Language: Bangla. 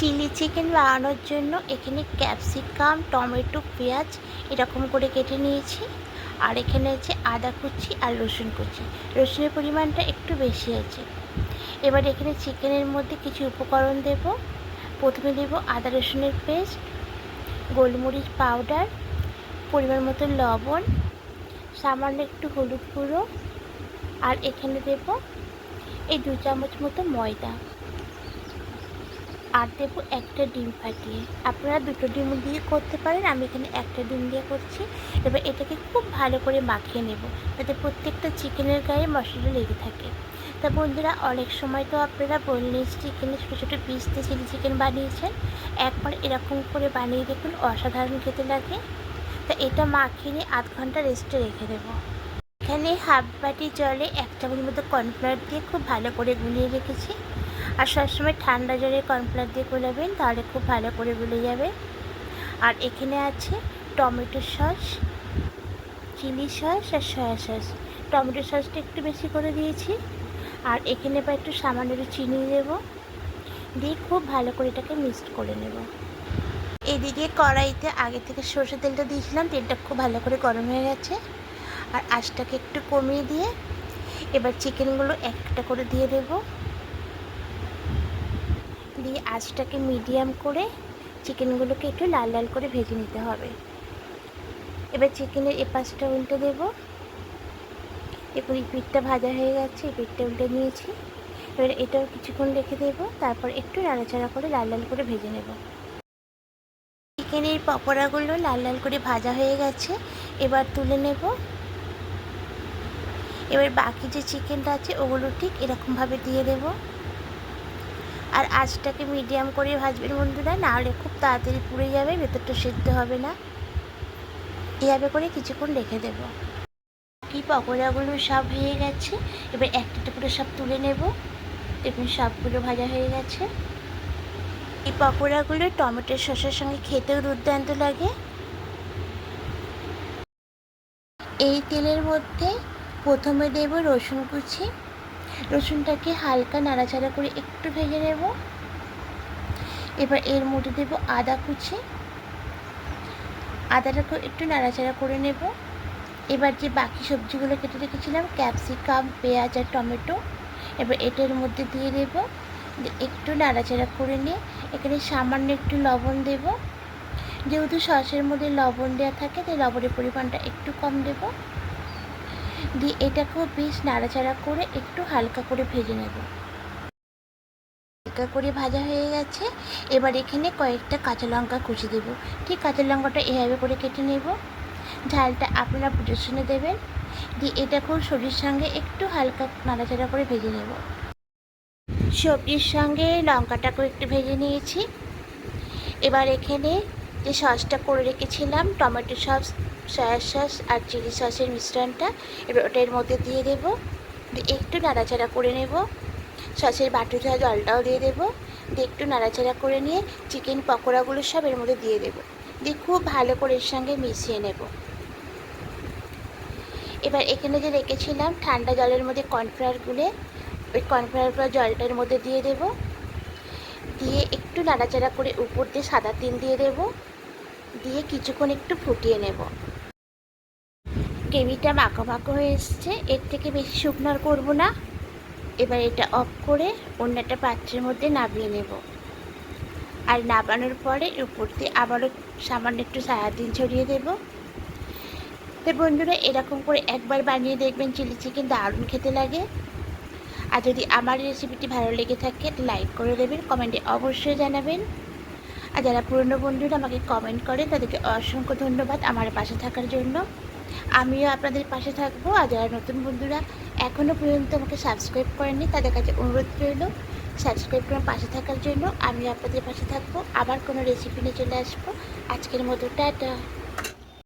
চিলি চিকেন বানানোর জন্য এখানে ক্যাপসিকাম, টমেটো, পেঁয়াজ এরকম করে কেটে নিয়েছি। আর এখানে আছে আদা কুচি আর রসুন কুচি। রসুনের পরিমাণটা একটু বেশি আছে। এবার এখানে চিকেনের মধ্যে কিছু উপকরণ দেব। প্রথমে দেব আদা রসুনের পেস্ট, গোলমরিচ পাউডার, পরিমাণ মতো লবণ, সামান্য একটু হলুদ গুঁড়ো, আর এখানে দেব এই 2 চামচ মতো ময়দা, আর দেবো একটা ডিম ফাটিয়ে। আপনারা 2টো ডিম দিয়ে করতে পারেন, আমি এখানে একটা ডিম দিয়ে করছি। এবার এটাকে খুব ভালো করে মাখিয়ে নেব, যাতে প্রত্যেকটা চিকেনের গায়ে মশলা লেগে থাকে। তা বন্ধুরা, অনেক সময় তো আপনারা বোনলেস চিকেনের ছোটো ছোটো পিস দিয়ে চিলি চিকেন বানিয়েছেন। একবার এরকম করে বানিয়ে দেখুন, অসাধারণ খেতে লাগে। তা এটা মাখিয়ে নিয়ে 1/2 ঘন্টা রেস্টে রেখে দেবো। এখানে হাফ বাটি জলে 1 চামচ মতো কর্নফ্লাওয়ার দিয়ে খুব ভালো করে গুলিয়ে রেখেছি। আর সবসময় ঠান্ডা জলে কর্নফ্লাওয়ার দিয়ে গোলাবেন, তাহলে খুব ভালো করে গুলে যাবে। আর এখানে আছে টমেটো সস, চিলি সস আর সয়া সস। টমেটো সসটা একটু বেশি করে দিয়েছি। আর এখানে বা একটু সামান্য একটু চিনি দেব, দিয়ে খুব ভালো করে এটাকে মিক্সড করে নেব। এদিকে কড়াইতে আগে থেকে সরষের তেলটা দিয়েছিলাম, তেলটা খুব ভালো করে গরম হয়ে গেছে। আর আঁচটাকে একটু কমিয়ে দিয়ে এবার চিকেনগুলো একটা করে দিয়ে দেবো। দিয়ে আঁচটাকে মিডিয়াম করে চিকেনগুলোকে একটু লাল লাল করে ভেজে নিতে হবে। এবার চিকেনের এপাশটা উল্টে দেবো। এরপর এই পিঠটা ভাজা হয়ে গেছে, এই পিঠটা উল্টে নিয়েছি। এবার এটাও কিছুক্ষণ রেখে দেবো, তারপর একটু নাড়াচাড়া করে লাল লাল করে ভেজে নেব। চিকেনের পকোড়াগুলো লাল লাল করে ভাজা হয়ে গেছে, এবার তুলে নেব। এবার বাকি যে চিকেনটা আছে ওগুলো ঠিক এরকমভাবে দিয়ে দেবো। আর আঁচটাকে মিডিয়াম করে ভাজবেন বন্ধুরা, নাহলে খুব তাড়াতাড়ি পুড়ে যাবে, ভেতরটা সেদ্ধ হবে না। এভাবে করে কিছুক্ষণ রেখে দেব। বাকি পকোড়াগুলো সব হয়ে গেছে, এবার একটা করে সব তুলে নেব। দেখুন সবগুলো ভাজা হয়ে গেছে। এই পকোড়াগুলো টমেটোর সসের সঙ্গে খেতেও দুর্দান্ত লাগে। এই তেলের মধ্যে প্রথমে দেব রসুন কুচি। রসুনটাকে হালকা নাড়াচাড়া করে একটু ভেজে নেব। এবার এর মধ্যে দেব আদা কুচি। আদাটাকে একটু নাড়াচাড়া করে নেব। এবার যে বাকি সবজিগুলো কেটে রেখেছিলাম, ক্যাপসিকাম, পেঁয়াজ আর টমেটো, এবার এটার মধ্যে দিয়ে দেব। একটু নাড়াচাড়া করে নিয়ে এখানে সামান্য একটু লবণ দেব। যেহেতু সসের মধ্যে লবণ দেওয়া থাকে, তাই লবণের পরিমাণটা একটু কম দেব। দিয়ে এটাকেও বেশ নাড়াচাড়া করে একটু হালকা করে ভেজে নেব। হালকা করে ভাজা হয়ে গেছে। এবার এখানে কয়েকটা কাঁচা লঙ্কা কুচি দেব। ঠিক কাঁচা লঙ্কাটা এভাবে করে কেটে নেব। ঝালটা আপনারা বুঝে শুনে দেবেন। দিয়ে এটাকেও সবজির সঙ্গে একটু হালকা নাড়াচাড়া করে ভেজে নেব। সবজির সঙ্গে লঙ্কাটাকেও একটু ভেজে নিয়েছি। এবার এখানে যে সসটা করে রেখেছিলাম, টমেটো সস, সয়া সস আর চিলি সসের মিশ্রণটা, এবার ওটা এর মধ্যে দিয়ে দেবো। দিয়ে একটু নাড়াচাড়া করে নেব। সসের বাটি ধোয়া জলটাও দিয়ে দেবো। দিয়ে একটু নাড়াচাড়া করে নিয়ে চিকেন পকোড়াগুলো সব এর মধ্যে দিয়ে দেবো। দিয়ে খুব ভালো করে এর সঙ্গে মিশিয়ে নেব। এবার এখানে যে রেখেছিলাম ঠান্ডা জলের মধ্যে কর্নফ্লাওয়ার গুলে, ওই কর্নফ্লাওয়ার জলটার মধ্যে দিয়ে দেব। দিয়ে একটু নাড়াচাড়া করে উপর দিয়ে সাদা তেল দিয়ে দেব। দিয়ে কিছুক্ষণ একটু ফুটিয়ে নেব। গ্রেভিটা মাখো মাখো হয়ে এসছে, এর থেকে বেশি শুকনো আর করবো না। এবার এটা অফ করে অন্য একটা পাত্রের মধ্যে নামিয়ে নেব। আর নামানোর পরে উপর দিয়ে আবারও সামান্য একটু সয়াবিন ছড়িয়ে দেব। তো বন্ধুরা, এরকম করে একবার বানিয়ে দেখবেন, চিলি চিকেন দারুণ খেতে লাগে। আর যদি আমার রেসিপিটি ভালো লেগে থাকে লাইক করে দেবেন, কমেন্টে অবশ্যই জানাবেন। আর যারা পুরনো বন্ধুরা আমাকে কমেন্ট করে তাদেরকে অসংখ্য ধন্যবাদ আমার পাশে থাকার জন্য। আমিও আপনাদের পাশে থাকবো। আর যারা নতুন বন্ধুরা এখনও পর্যন্ত আমাকে সাবস্ক্রাইব করেননি, তাদের কাছে অনুরোধ রইল সাবস্ক্রাইব করে পাশে থাকার জন্য। আমিও আপনাদের পাশে থাকবো। আবার কোনো রেসিপি নিয়ে চলে আসবো। আজকের মতো টাটা।